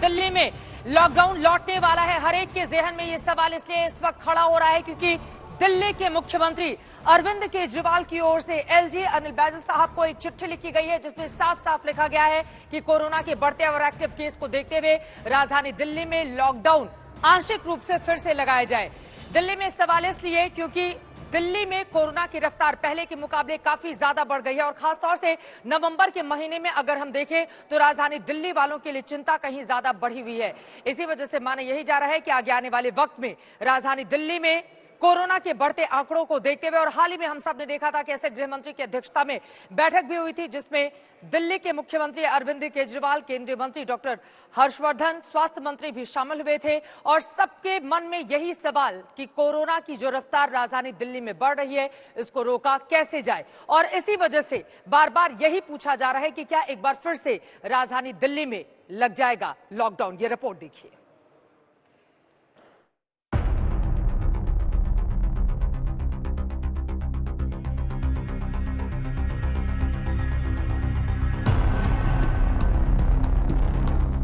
दिल्ली में लॉकडाउन लौटने वाला है। हर एक के जहन में ये सवाल इसलिए इस वक्त खड़ा हो रहा है क्योंकि दिल्ली के मुख्यमंत्री अरविंद केजरीवाल की ओर से एलजी अनिल बैजल साहब को एक चिट्ठी लिखी गई है जिसमें साफ साफ लिखा गया है कि कोरोना के बढ़ते और एक्टिव केस को देखते हुए राजधानी दिल्ली में लॉकडाउन आंशिक रूप से फिर से लगाया जाए। दिल्ली में सवाल इसलिए क्योंकि दिल्ली में कोरोना की रफ्तार पहले के मुकाबले काफी ज्यादा बढ़ गई है और खासतौर से नवंबर के महीने में अगर हम देखें तो राजधानी दिल्ली वालों के लिए चिंता कहीं ज्यादा बढ़ी हुई है। इसी वजह से माना यही जा रहा है कि आगे आने वाले वक्त में राजधानी दिल्ली में कोरोना के बढ़ते आंकड़ों को देखते हुए और हाल ही में हम सब ने देखा था कि ऐसे गृह मंत्री की अध्यक्षता में बैठक भी हुई थी जिसमें दिल्ली के मुख्यमंत्री अरविंद केजरीवाल, केंद्रीय मंत्री डॉक्टर हर्षवर्धन, स्वास्थ्य मंत्री भी शामिल हुए थे और सबके मन में यही सवाल कि कोरोना की जो रफ्तार राजधानी दिल्ली में बढ़ रही है इसको रोका कैसे जाए। और इसी वजह से बार बार यही पूछा जा रहा है कि क्या एक बार फिर से राजधानी दिल्ली में लग जाएगा लॉकडाउन। ये रिपोर्ट देखिए।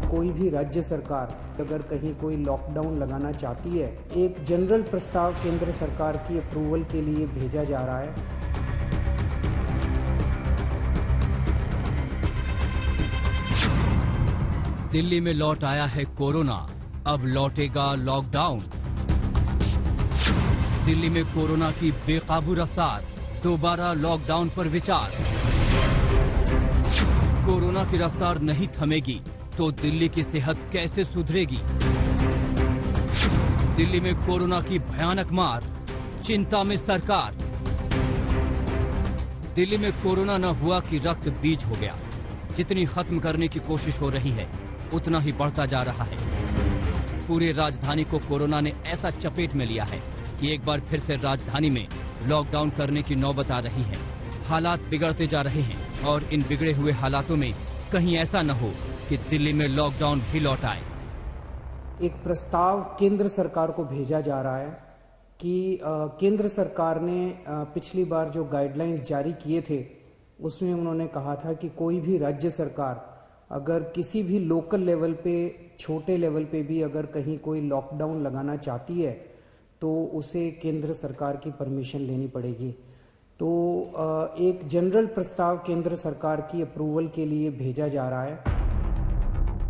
कोई भी राज्य सरकार अगर कहीं कोई लॉकडाउन लगाना चाहती है, एक जनरल प्रस्ताव केंद्र सरकार की अप्रूवल के लिए भेजा जा रहा है। दिल्ली में लौट आया है कोरोना, अब लौटेगा लॉकडाउन। दिल्ली में कोरोना की बेकाबू रफ्तार, दोबारा लॉकडाउन पर विचार। कोरोना की रफ्तार नहीं थमेगी तो दिल्ली की सेहत कैसे सुधरेगी? दिल्ली में कोरोना की भयानक मार, चिंता में सरकार। दिल्ली में कोरोना न हुआ कि रक्त बीज हो गया। जितनी खत्म करने की कोशिश हो रही है उतना ही बढ़ता जा रहा है। पूरे राजधानी को कोरोना ने ऐसा चपेट में लिया है कि एक बार फिर से राजधानी में लॉकडाउन करने की नौबत आ रही है। हालात बिगड़ते जा रहे हैं और इन बिगड़े हुए हालातों में कहीं ऐसा न हो कि दिल्ली में लॉकडाउन भी लौट आए। एक प्रस्ताव केंद्र सरकार को भेजा जा रहा है कि केंद्र सरकार ने पिछली बार जो गाइडलाइंस जारी किए थे उसमें उन्होंने कहा था कि कोई भी राज्य सरकार अगर किसी भी लोकल लेवल पे, छोटे लेवल पे भी अगर कहीं कोई लॉकडाउन लगाना चाहती है तो उसे केंद्र सरकार की परमिशन लेनी पड़ेगी। तो एक जनरल प्रस्ताव केंद्र सरकार की अप्रूवल के लिए भेजा जा रहा है।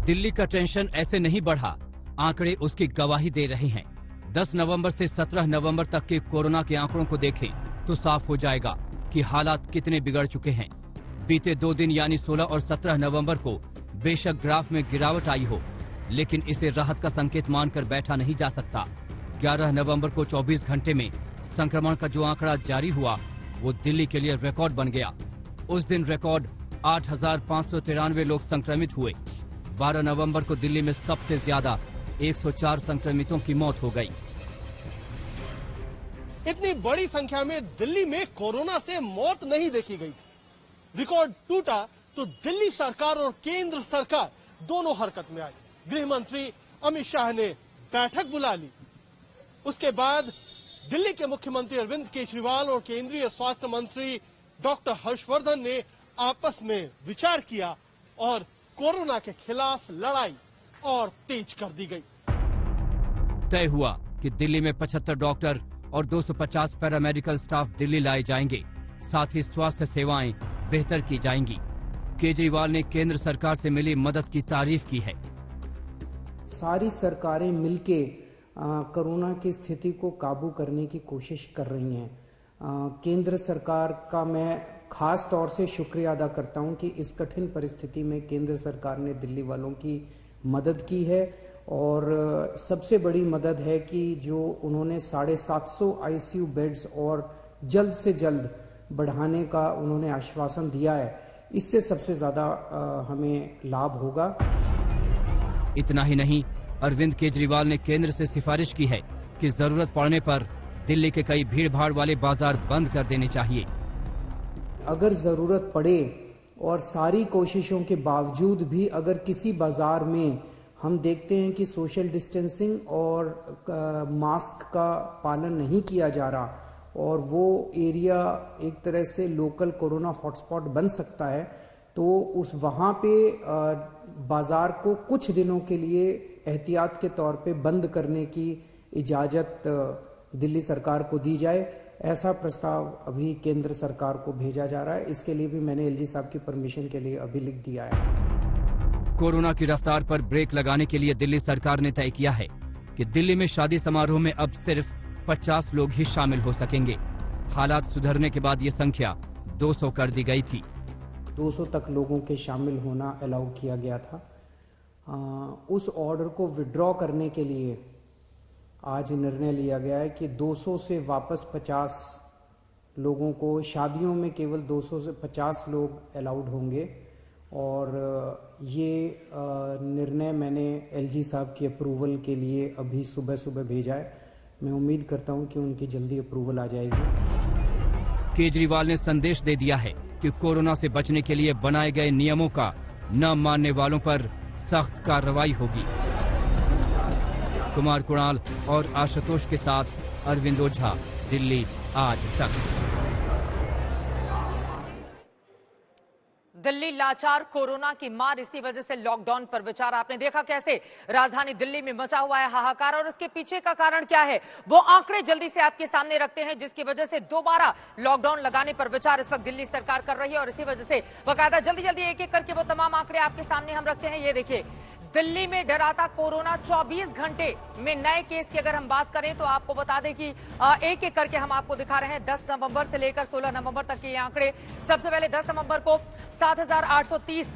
दिल्ली का टेंशन ऐसे नहीं बढ़ा, आंकड़े उसकी गवाही दे रहे हैं। 10 नवंबर से 17 नवंबर तक के कोरोना के आंकड़ों को देखें तो साफ हो जाएगा कि हालात कितने बिगड़ चुके हैं। बीते 2 दिन यानी 16 और 17 नवंबर को बेशक ग्राफ में गिरावट आई हो, लेकिन इसे राहत का संकेत मानकर बैठा नहीं जा सकता। 11 नवंबर को 24 घंटे में संक्रमण का जो आंकड़ा जारी हुआ वो दिल्ली के लिए रिकॉर्ड बन गया। उस दिन रिकॉर्ड 8,593 लोग संक्रमित हुए। 12 नवंबर को दिल्ली में सबसे ज्यादा 104 संक्रमितों की मौत हो गई। इतनी बड़ी संख्या में दिल्ली में कोरोना से मौत नहीं देखी गई थी। रिकॉर्ड टूटा तो दिल्ली सरकार और केंद्र सरकार दोनों हरकत में आई। गृह मंत्री अमित शाह ने बैठक बुला ली। उसके बाद दिल्ली के मुख्यमंत्री अरविंद केजरीवाल और केंद्रीय स्वास्थ्य मंत्री डॉक्टर हर्षवर्धन ने आपस में विचार किया और कोरोना के खिलाफ लड़ाई और तेज कर दी गई। तय हुआ कि दिल्ली में 75 डॉक्टर और 250 पैरामेडिकल स्टाफ दिल्ली लाए जाएंगे। साथ ही स्वास्थ्य सेवाएं बेहतर की जाएंगी। केजरीवाल ने केंद्र सरकार से मिली मदद की तारीफ की है। सारी सरकारें मिलके कोरोना की स्थिति को काबू करने की कोशिश कर रही हैं। केंद्र सरकार का मैं खास तौर से शुक्रिया अदा करता हूं कि इस कठिन परिस्थिति में केंद्र सरकार ने दिल्ली वालों की मदद की है और सबसे बड़ी मदद है कि जो उन्होंने 750 आईसीयू बेड्स और जल्द से जल्द बढ़ाने का उन्होंने आश्वासन दिया है। इससे सबसे ज्यादा हमें लाभ होगा। इतना ही नहीं, अरविंद केजरीवाल ने केंद्र से सिफारिश की है कि जरूरत पड़ने पर दिल्ली के कई भीड़-भाड़ वाले बाजार बंद कर देने चाहिए। अगर जरूरत पड़े और सारी कोशिशों के बावजूद भी अगर किसी बाजार में हम देखते हैं कि सोशल डिस्टेंसिंग और मास्क का पालन नहीं किया जा रहा और वो एरिया एक तरह से लोकल कोरोना हॉटस्पॉट बन सकता है, तो उस वहाँ पे बाजार को कुछ दिनों के लिए एहतियात के तौर पे बंद करने की इजाज़त दिल्ली सरकार को दी जाए, ऐसा प्रस्ताव अभी केंद्र सरकार को भेजा जा रहा है। इसके लिए भी मैंने एलजी साहब की परमिशन के लिए अभी लिख दिया है। कोरोना की रफ्तार पर ब्रेक लगाने के लिए दिल्ली सरकार ने तय किया है कि दिल्ली में शादी समारोह में अब सिर्फ 50 लोग ही शामिल हो सकेंगे। हालात सुधरने के बाद ये संख्या 200 कर दी गई थी। 200 तक लोगों के शामिल होना अलाउ किया गया था। उस ऑर्डर को विड्रॉ करने के लिए आज निर्णय लिया गया है कि 200 से वापस 50 लोगों को, शादियों में केवल 200 से 50 लोग अलाउड होंगे। और ये निर्णय मैंने एलजी साहब की अप्रूवल के लिए अभी सुबह सुबह भेजा है। मैं उम्मीद करता हूं कि उनकी जल्दी अप्रूवल आ जाएगी। केजरीवाल ने संदेश दे दिया है कि कोरोना से बचने के लिए बनाए गए नियमों का न मानने वालों पर सख्त कार्रवाई होगी। कुमार कुणाल और आशुतोष के साथ अरविंद ओझा, दिल्ली आज तक। दिल्ली लाचार, कोरोना की मार, इसी वजह से लॉकडाउन पर विचार। आपने देखा कैसे राजधानी दिल्ली में मचा हुआ है हाहाकार, और उसके पीछे का कारण क्या है वो आंकड़े जल्दी से आपके सामने रखते हैं, जिसकी वजह से दोबारा लॉकडाउन लगाने पर विचार इस वक्त दिल्ली सरकार कर रही है। और इसी वजह से बकायदा जल्दी जल्दी एक एक करके वो तमाम आंकड़े आपके सामने हम रखते हैं। ये देखिए, दिल्ली में डराता कोरोना। 24 घंटे में नए केस की अगर हम बात करें तो आपको बता दें कि एक एक करके हम आपको दिखा रहे हैं 10 नवंबर से लेकर 16 नवंबर तक के ये आंकड़े। सबसे पहले 10 नवंबर को 7,830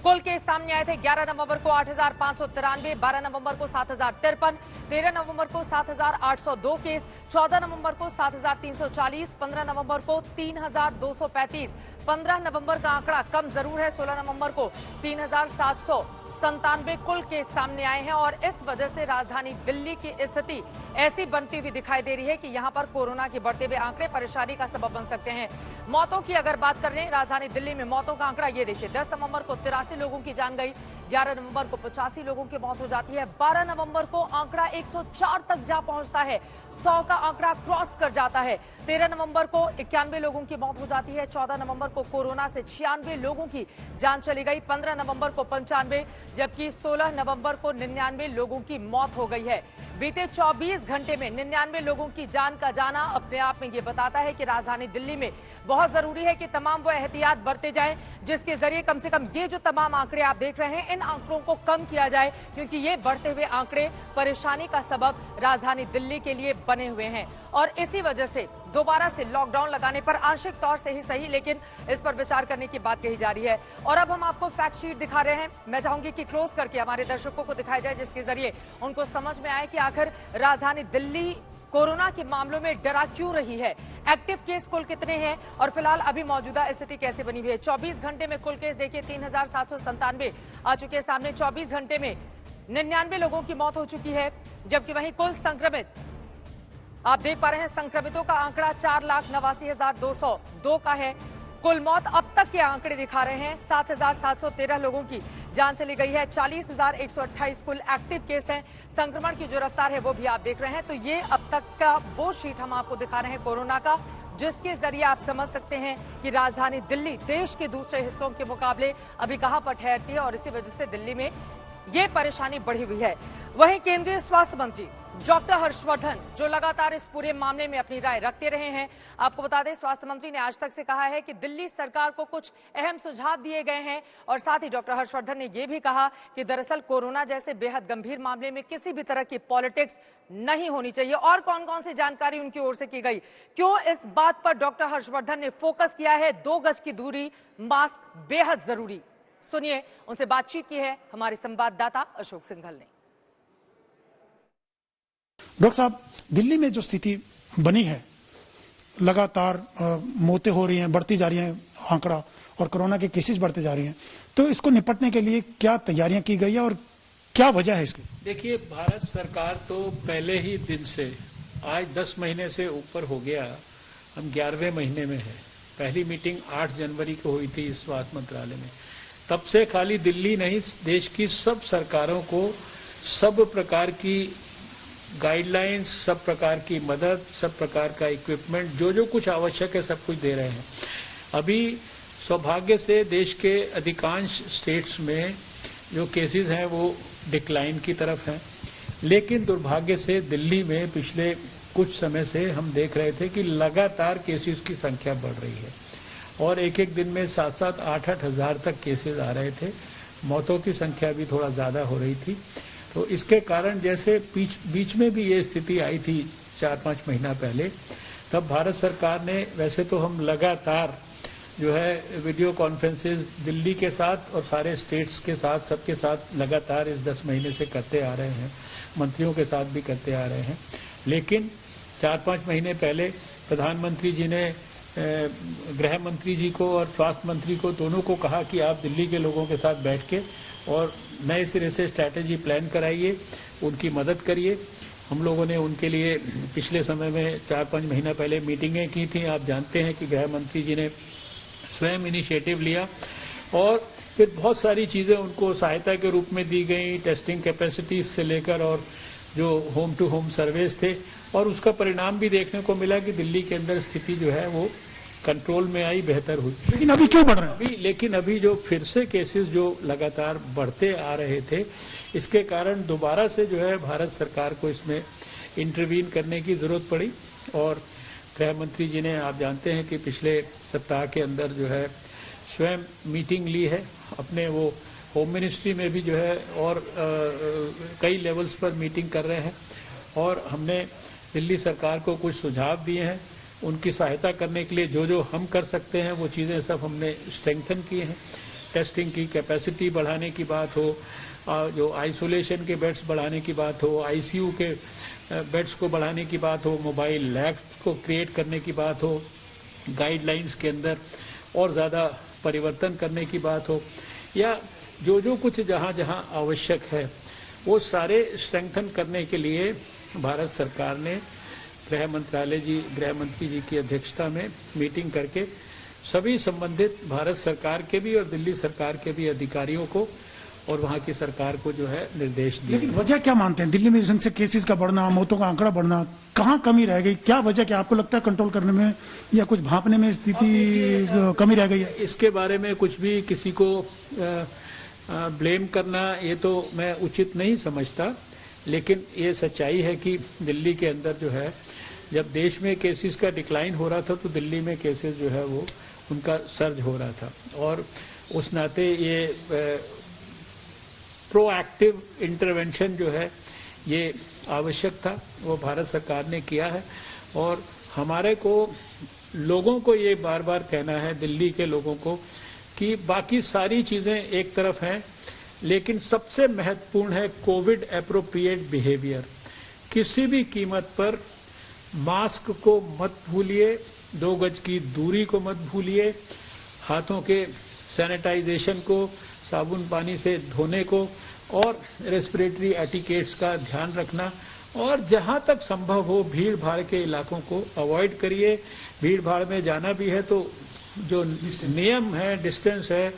कुल केस सामने आए थे। 11 नवंबर को 8,593, 12 नवंबर को 7,053, 13 नवंबर को 7,802 केस, 14 नवंबर को 7,340, 15 नवंबर को 3,235, 15 नवंबर का आंकड़ा कम जरूर है, 16 नवंबर को 3,797 कुल केस सामने आए हैं। और इस वजह से राजधानी दिल्ली की स्थिति ऐसी बनती हुई दिखाई दे रही है कि यहां पर कोरोना के बढ़ते हुए आंकड़े परेशानी का सबब बन सकते हैं। मौतों की अगर बात करें राजधानी दिल्ली में, मौतों का आंकड़ा ये देखिए, 10 नवंबर को 83 लोगों की जान गई, 11 नवंबर को 85 लोगों की मौत हो जाती है, 12 नवंबर को आंकड़ा 104 तक जा पहुंचता है, 100 का आंकड़ा क्रॉस कर जाता है, 13 नवंबर को 91 लोगों की मौत हो जाती है, 14 नवंबर को कोरोना से 96 लोगों की जान चली गई, 15 नवंबर को 95, जबकि 16 नवंबर को 99 लोगों की मौत हो गई है। बीते 24 घंटे में 99 लोगों की जान का जाना अपने आप में ये बताता है कि राजधानी दिल्ली में बहुत जरूरी है कि तमाम वो एहतियात बरते जाएं, जिसके जरिए कम से कम ये जो तमाम आंकड़े आप देख रहे हैं इन आंकड़ों को कम किया जाए, क्योंकि ये बढ़ते हुए आंकड़े परेशानी का सबब राजधानी दिल्ली के लिए बने हुए हैं। और इसी वजह से दोबारा से लॉकडाउन लगाने पर आंशिक तौर से ही सही, लेकिन इस पर विचार करने की बात कही जा रही है। और अब हम आपको फैक्ट शीट दिखा रहे हैं। मैं चाहूंगी कि क्लोज करके हमारे दर्शकों को दिखाया जाए, जिसके जरिए उनको समझ में आए कि आखिर राजधानी दिल्ली कोरोना के मामलों में डरा क्यों रही है। एक्टिव केस कुल कितने हैं और फिलहाल अभी मौजूदा स्थिति कैसे बनी हुई है। 24 घंटे में कुल केस देखिए 3,797 आ चुके हैं सामने। 24 घंटे में 99 लोगों की मौत हो चुकी है, जबकि वहीं कुल संक्रमित आप देख पा रहे हैं, संक्रमितों का आंकड़ा 4,89,202 का है। कुल मौत अब तक के आंकड़े दिखा रहे हैं 7,713 लोगों की जान चली गई है, 40,128 कुल एक्टिव केस हैं। संक्रमण की जो रफ्तार है वो भी आप देख रहे हैं। तो ये अब तक का वो शीट हम आपको दिखा रहे हैं कोरोना का, जिसके जरिए आप समझ सकते हैं कि राजधानी दिल्ली देश के दूसरे हिस्सों के मुकाबले अभी कहां पर ठहरती है, और इसी वजह से दिल्ली में ये परेशानी बढ़ी हुई है। वहीं केंद्रीय स्वास्थ्य मंत्री डॉक्टर हर्षवर्धन जो लगातार इस पूरे मामले में अपनी राय रखते रहे हैं, आपको बता दें स्वास्थ्य मंत्री ने आज तक से कहा है कि दिल्ली सरकार को कुछ अहम सुझाव दिए गए हैं। और साथ ही डॉक्टर हर्षवर्धन ने यह भी कहा कि दरअसल कोरोना जैसे बेहद गंभीर मामले में किसी भी तरह की पॉलिटिक्स नहीं होनी चाहिए। और कौन कौन सी जानकारी उनकी ओर से की गई, क्यों इस बात पर डॉक्टर हर्षवर्धन ने फोकस किया है। 2 गज की दूरी, मास्क बेहद जरूरी। सुनिए, उनसे बातचीत की है हमारे संवाददाता अशोक सिंघल ने। डॉक्टर साहब, दिल्ली में जो स्थिति बनी है, लगातार मौतें हो रही हैं, बढ़ती जा रही हैं आंकड़ा, और कोरोना के केसेस बढ़ते जा रही हैं, तो इसको निपटने के लिए क्या तैयारियां की गई है और क्या वजह है इसकी? देखिए, भारत सरकार तो पहले ही दिन से, आज 10 महीने से ऊपर हो गया, हम 11वें महीने में है। पहली मीटिंग 8 जनवरी को हुई थी स्वास्थ्य मंत्रालय में। तब से खाली दिल्ली नहीं, देश की सब सरकारों को सब प्रकार की गाइडलाइंस, सब प्रकार की मदद, सब प्रकार का इक्विपमेंट, जो जो कुछ आवश्यक है सब कुछ दे रहे हैं। अभी सौभाग्य से देश के अधिकांश स्टेट्स में जो केसेस हैं वो डिक्लाइन की तरफ हैं, लेकिन दुर्भाग्य से दिल्ली में पिछले कुछ समय से हम देख रहे थे कि लगातार केसेस की संख्या बढ़ रही है और एक एक दिन में 7-7, 8-8 हजार तक केसेस आ रहे थे। मौतों की संख्या भी थोड़ा ज्यादा हो रही थी। तो इसके कारण जैसे बीच में भी ये स्थिति आई थी 4-5 महीना पहले, तब भारत सरकार ने, वैसे तो हम लगातार जो है वीडियो कॉन्फ्रेंसेज दिल्ली के साथ और सारे स्टेट्स के साथ, सबके साथ लगातार इस 10 महीने से करते आ रहे हैं, मंत्रियों के साथ भी करते आ रहे हैं। लेकिन 4-5 महीने पहले प्रधानमंत्री जी ने गृह मंत्री जी को और स्वास्थ्य मंत्री को, दोनों को कहा कि आप दिल्ली के लोगों के साथ बैठ के और नए सिरे से स्ट्रैटेजी प्लान कराइए, उनकी मदद करिए। हम लोगों ने उनके लिए पिछले समय में 4-5 महीना पहले मीटिंगें की थी। आप जानते हैं कि गृह मंत्री जी ने स्वयं इनिशिएटिव लिया और फिर बहुत सारी चीजें उनको सहायता के रूप में दी गई, टेस्टिंग कैपेसिटीज से लेकर और जो होम टू होम सर्वेस थे, और उसका परिणाम भी देखने को मिला कि दिल्ली के अंदर स्थिति जो है वो कंट्रोल में आई, बेहतर हुई। लेकिन अभी क्यों बढ़ रहे हैं? अभी जो फिर से केसेस जो लगातार बढ़ते आ रहे थे, इसके कारण दोबारा से जो है भारत सरकार को इसमें इंटरवीन करने की जरूरत पड़ी। और गृह मंत्री जी ने, आप जानते हैं कि पिछले सप्ताह के अंदर जो है स्वयं मीटिंग ली है अपने, वो होम मिनिस्ट्री में भी जो है और कई लेवल्स पर मीटिंग कर रहे हैं और हमने दिल्ली सरकार को कुछ सुझाव दिए हैं उनकी सहायता करने के लिए। जो जो हम कर सकते हैं वो चीजें सब हमने स्ट्रेंथन की हैं। टेस्टिंग की कैपेसिटी बढ़ाने की बात हो, जो आइसोलेशन के बेड्स बढ़ाने की बात हो, आईसीयू के बेड्स को बढ़ाने की बात हो, मोबाइल लैब्स को क्रिएट करने की बात हो, गाइडलाइंस के अंदर और ज्यादा परिवर्तन करने की बात हो, या जो जो कुछ जहां जहां आवश्यक है वो सारे स्ट्रेंथन करने के लिए भारत सरकार ने गृह मंत्री जी की अध्यक्षता में मीटिंग करके सभी संबंधित भारत सरकार के भी और दिल्ली सरकार के भी अधिकारियों को और वहां की सरकार को जो है निर्देश दिए। लेकिन वजह क्या मानते हैं? दिल्ली में ढंग से केसेस का बढ़ना, मौतों का आंकड़ा बढ़ना, कहाँ कमी रह गई? क्या वजह, क्या आपको लगता है कंट्रोल करने में या कुछ भांपने में स्थिति कमी रह गई है? इसके बारे में कुछ भी किसी को ब्लेम करना ये तो मैं उचित नहीं समझता, लेकिन ये सच्चाई है कि दिल्ली के अंदर जो है, जब देश में केसेस का डिक्लाइन हो रहा था तो दिल्ली में केसेस जो है वो उनका सर्ज हो रहा था और उस नाते ये प्रोएक्टिव इंटरवेंशन जो है ये आवश्यक था, वो भारत सरकार ने किया है। और हमारे को लोगों को ये बार बार कहना है, दिल्ली के लोगों को, कि बाकी सारी चीजें एक तरफ हैं, लेकिन सबसे महत्वपूर्ण है कोविड एप्रोप्रिएट बिहेवियर। किसी भी कीमत पर मास्क को मत भूलिए, 2 गज की दूरी को मत भूलिए, हाथों के सैनिटाइजेशन को, साबुन पानी से धोने को और रेस्पिरेटरी एटिकेट्स का ध्यान रखना, और जहां तक संभव हो भीड़ भाड़ के इलाकों को अवॉइड करिए। भीड़ भाड़ में जाना भी है तो जो नियम है, डिस्टेंस है,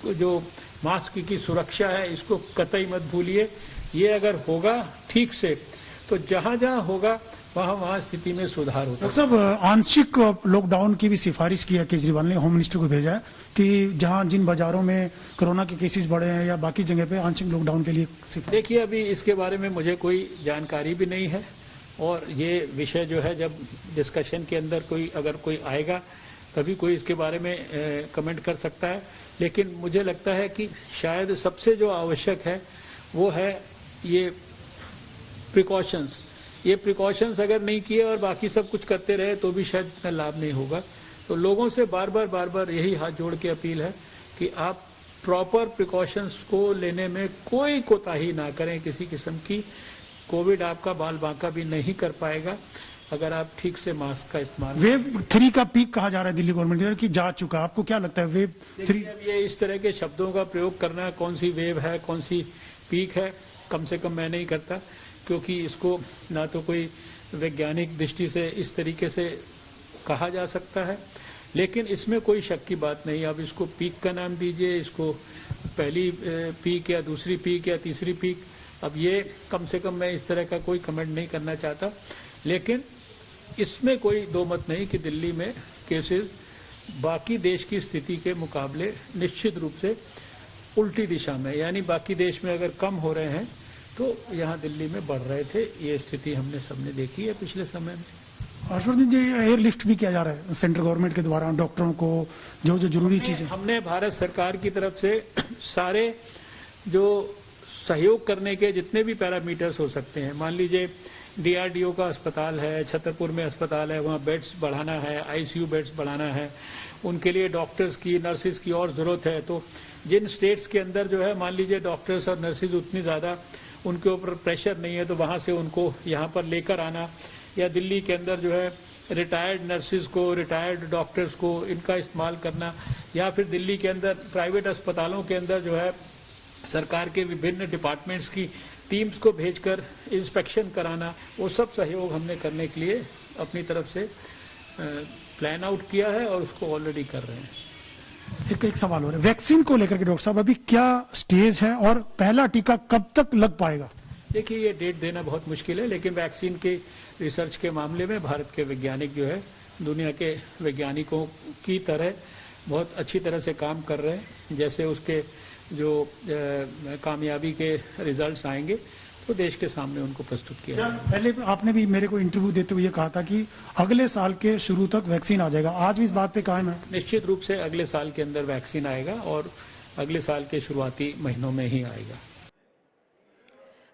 जो मास्क की सुरक्षा है, इसको कतई मत भूलिए। ये अगर होगा ठीक से तो जहां जहां होगा वहां स्थिति में सुधार होता है। डॉक्टर साहब, आंशिक लॉकडाउन की भी सिफारिश की है केजरीवाल ने, होम मिनिस्टर को भेजा है कि जहां जिन बाजारों में कोरोना के केसेस बढ़े हैं या बाकी जगह पे आंशिक लॉकडाउन के लिए सिफारिश। देखिए, अभी इसके बारे में मुझे कोई जानकारी भी नहीं है और ये विषय जो है जब डिस्कशन के अंदर अगर कोई आएगा तभी कोई इसके बारे में कमेंट कर सकता है। लेकिन मुझे लगता है कि शायद सबसे जो आवश्यक है वो है ये प्रिकॉशंस। ये प्रिकॉशंस अगर नहीं किए और बाकी सब कुछ करते रहे तो भी शायद इतना लाभ नहीं होगा। तो लोगों से बार बार यही हाथ जोड़ के अपील है कि आप प्रॉपर प्रिकॉशंस को लेने में कोई कोताही ना करें किसी किस्म की। कोविड आपका बाल बांका भी नहीं कर पाएगा अगर आप ठीक से मास्क का इस्तेमाल। वेव 3 का पीक कहा जा रहा है दिल्ली गवर्नमेंट की, जा चुका। आपको क्या लगता है वेव 3? ये इस तरह के शब्दों का प्रयोग करना, कौन सी वेव है कौन सी पीक है, कम से कम मैं नहीं करता, क्योंकि इसको ना तो कोई वैज्ञानिक दृष्टि से इस तरीके से कहा जा सकता है। लेकिन इसमें कोई शक की बात नहीं, आप इसको पीक का नाम दीजिए, इसको पहली पीक या दूसरी पीक या तीसरी पीक। अब ये कम से कम मैं इस तरह का कोई कमेंट नहीं करना चाहता, लेकिन इसमें कोई दो मत नहीं कि दिल्ली में केसेस बाकी देश की स्थिति के मुकाबले निश्चित रूप से उल्टी दिशा में, यानी बाकी देश में अगर कम हो रहे हैं तो यहाँ दिल्ली में बढ़ रहे थे। ये स्थिति हमने सबने देखी है पिछले समय में। हर्षवर्धन जी, एयरलिफ्ट भी किया जा रहा है सेंट्रल गवर्नमेंट के द्वारा डॉक्टरों को जो जरूरी चीजें। हमने भारत सरकार की तरफ से सारे जो सहयोग करने के जितने भी पैरामीटर्स हो सकते हैं, मान लीजिए डीआरडीओ का अस्पताल है, छतरपुर में अस्पताल है, वहाँ बेड्स बढ़ाना है, आईसीयू बेड्स बढ़ाना है, उनके लिए डॉक्टर्स की नर्सिस की और जरूरत है। तो जिन स्टेट्स के अंदर जो है मान लीजिए डॉक्टर्स और नर्सिस उतनी ज्यादा उनके ऊपर प्रेशर नहीं है, तो वहां से उनको यहाँ पर लेकर आना, या दिल्ली के अंदर जो है रिटायर्ड नर्सिस को, रिटायर्ड डॉक्टर्स को इनका इस्तेमाल करना, या फिर दिल्ली के अंदर प्राइवेट अस्पतालों के अंदर जो है सरकार के विभिन्न डिपार्टमेंट्स की टीम्स को भेजकर इंस्पेक्शन कराना, वो सब सहयोग हमने करने के लिए अपनी तरफ से प्लान आउट किया है और उसको ऑलरेडी कर रहे हैं। एक सवाल हो रहा है वैक्सीन को लेकर के, डॉक्टर साहब अभी क्या स्टेज है और पहला टीका कब तक लग पाएगा? देखिए, ये डेट देना बहुत मुश्किल है, लेकिन वैक्सीन के रिसर्च के मामले में भारत के वैज्ञानिक जो है दुनिया के वैज्ञानिकों की तरह बहुत अच्छी तरह से काम कर रहे हैं। जैसे उसके जो कामयाबी के रिजल्ट्स आएंगे तो देश के सामने उनको प्रस्तुत किया जाएगा। पहले आपने भी मेरे को इंटरव्यू देते हुए कहा था कि अगले साल के शुरू तक वैक्सीन आ जाएगा, आज भी इस बात पे कायम है? निश्चित रूप से अगले साल के अंदर वैक्सीन आएगा और अगले साल के शुरुआती महीनों में ही आएगा।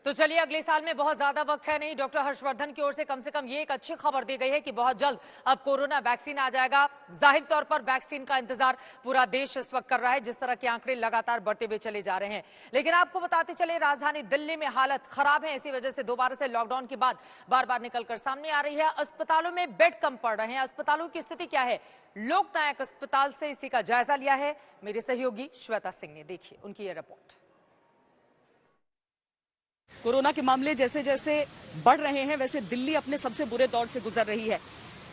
तो चलिए, अगले साल में बहुत ज्यादा वक्त है नहीं। डॉक्टर हर्षवर्धन की ओर से कम ये एक अच्छी खबर दी गई है कि बहुत जल्द अब कोरोना वैक्सीन आ जाएगा। जाहिर तौर पर वैक्सीन का इंतजार पूरा देश इस वक्त कर रहा है, जिस तरह के आंकड़े लगातार बढ़ते हुए चले जा रहे हैं। लेकिन आपको बताते चले, राजधानी दिल्ली में हालत खराब है। इसी वजह से दोबारा से लॉकडाउन की बात बार बार निकलकर सामने आ रही है। अस्पतालों में बेड कम पड़ रहे हैं। अस्पतालों की स्थिति क्या है, लोकनायक अस्पताल से इसी का जायजा लिया है मेरे सहयोगी श्वेता सिंह ने। देखिए उनकी ये रिपोर्ट। कोरोना के मामले जैसे जैसे बढ़ रहे हैं, वैसे दिल्ली अपने सबसे बुरे दौर से गुजर रही है।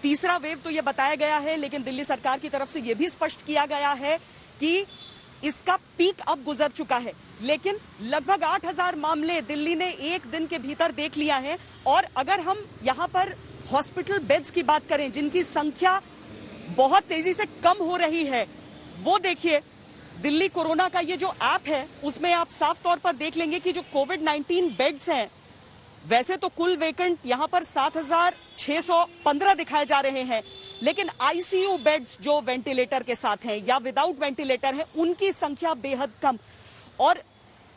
तीसरा वेव तो ये बताया गया है, लेकिन दिल्ली सरकार की तरफ से ये भी स्पष्ट किया गया है कि इसका पीक अब गुजर चुका है। लेकिन लगभग 8,000 मामले दिल्ली ने एक दिन के भीतर देख लिया है। और अगर हम यहाँ पर हॉस्पिटल बेड्स की बात करें, जिनकी संख्या बहुत तेजी से कम हो रही है, वो देखिए। दिल्ली कोरोना का ये जो ऐप है, उसमें आप साफ तौर पर देख लेंगे कि जो कोविड-19 बेड्स हैं, वैसे तो कुल वेकेंट यहां पर 7,615 दिखाए जा रहे हैं, लेकिन आईसीयू बेड्स जो वेंटिलेटर के साथ हैं या विदाउट वेंटिलेटर हैं, उनकी संख्या बेहद कम। और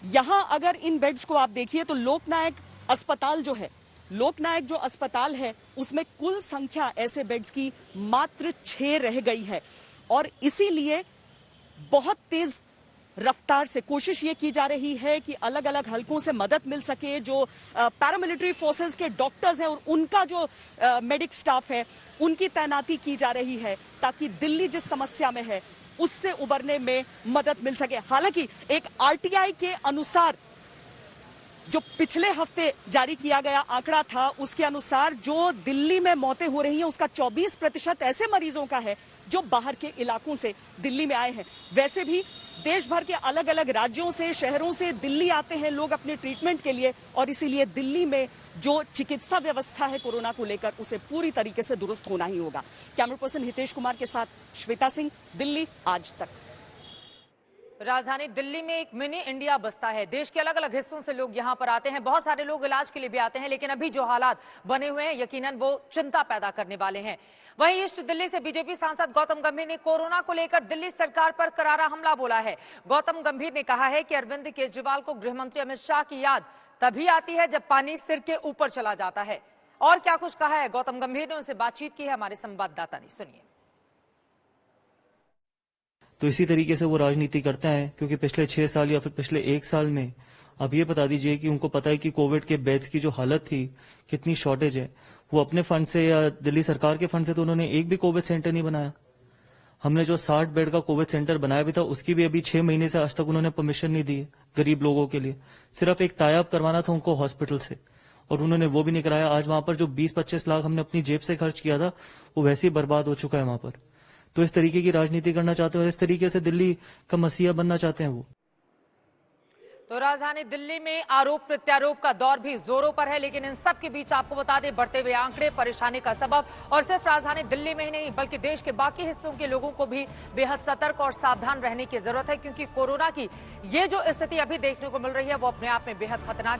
यहां अगर इन बेड्स को आप देखिए तो लोकनायक अस्पताल जो है, लोकनायक जो अस्पताल है, उसमें कुल संख्या ऐसे बेड्स की मात्र 6 रह गई है। और इसीलिए बहुत तेज रफ्तार से कोशिश ये की जा रही है कि अलग अलग हलकों से मदद मिल सके। जो पैरामिलिट्री फोर्सेस के डॉक्टर्स हैं और उनका जो मेडिक स्टाफ है, उनकी तैनाती की जा रही है, ताकि दिल्ली जिस समस्या में है उससे उबरने में मदद मिल सके। हालांकि एक आरटीआई के अनुसार जो पिछले हफ्ते जारी किया गया आंकड़ा था, उसके अनुसार जो दिल्ली में मौतें हो रही हैं, उसका 24% ऐसे मरीजों का है जो बाहर के इलाकों से दिल्ली में आए हैं। वैसे भी देश भर के अलग अलग राज्यों से, शहरों से दिल्ली आते हैं लोग अपने ट्रीटमेंट के लिए, और इसीलिए दिल्ली में जो चिकित्सा व्यवस्था है कोरोना को लेकर, उसे पूरी तरीके से दुरुस्त होना ही होगा। कैमरा पर्सन हितेश कुमार के साथ श्वेता सिंह, दिल्ली आज तक। राजधानी दिल्ली में एक मिनी इंडिया बसता है। देश के अलग अलग हिस्सों से लोग यहां पर आते हैं। बहुत सारे लोग इलाज के लिए भी आते हैं, लेकिन अभी जो हालात बने हुए हैं, यकीनन वो चिंता पैदा करने वाले हैं। वहीं ईस्ट दिल्ली से बीजेपी सांसद गौतम गंभीर ने कोरोना को लेकर दिल्ली सरकार पर करारा हमला बोला है। गौतम गंभीर ने कहा है कि अरविंद केजरीवाल को गृहमंत्री अमित शाह की याद तभी आती है जब पानी सिर के ऊपर चला जाता है। और क्या कुछ कहा है गौतम गंभीर ने, उनसे बातचीत की है हमारे संवाददाता ने, सुनिए। तो इसी तरीके से वो राजनीति करते हैं, क्योंकि पिछले 6 साल या फिर पिछले 1 साल में अब ये बता दीजिए कि उनको पता है कि कोविड के बेड्स की जो हालत थी, कितनी शॉर्टेज है। वो अपने फंड से या दिल्ली सरकार के फंड से तो उन्होंने एक भी कोविड सेंटर नहीं बनाया। हमने जो 60 बेड का कोविड सेंटर बनाया भी था, उसकी भी अभी 6 महीने से आज तक उन्होंने परमिशन नहीं दी है गरीब लोगों के लिए। सिर्फ एक टाई अप करवाना था उनको हॉस्पिटल से, और उन्होंने वो भी नहीं कराया। आज वहां पर जो 20-25 लाख हमने अपनी जेब से खर्च किया था, वो वैसे ही बर्बाद हो चुका है वहां पर। तो इस तरीके की राजनीति करना चाहते हैं और इस तरीके से दिल्ली का मसीहा बनना चाहते हैं वो। तो राजधानी दिल्ली में आरोप प्रत्यारोप का दौर भी जोरों पर है, लेकिन इन सब के बीच आपको बता दें बढ़ते हुए आंकड़े परेशानी का सबब, और सिर्फ राजधानी दिल्ली में ही नहीं बल्कि देश के बाकी हिस्सों के लोगों को भी बेहद सतर्क और सावधान रहने की जरूरत है, क्योंकि कोरोना की ये जो स्थिति अभी देखने को मिल रही है वो अपने आप में बेहद खतरनाक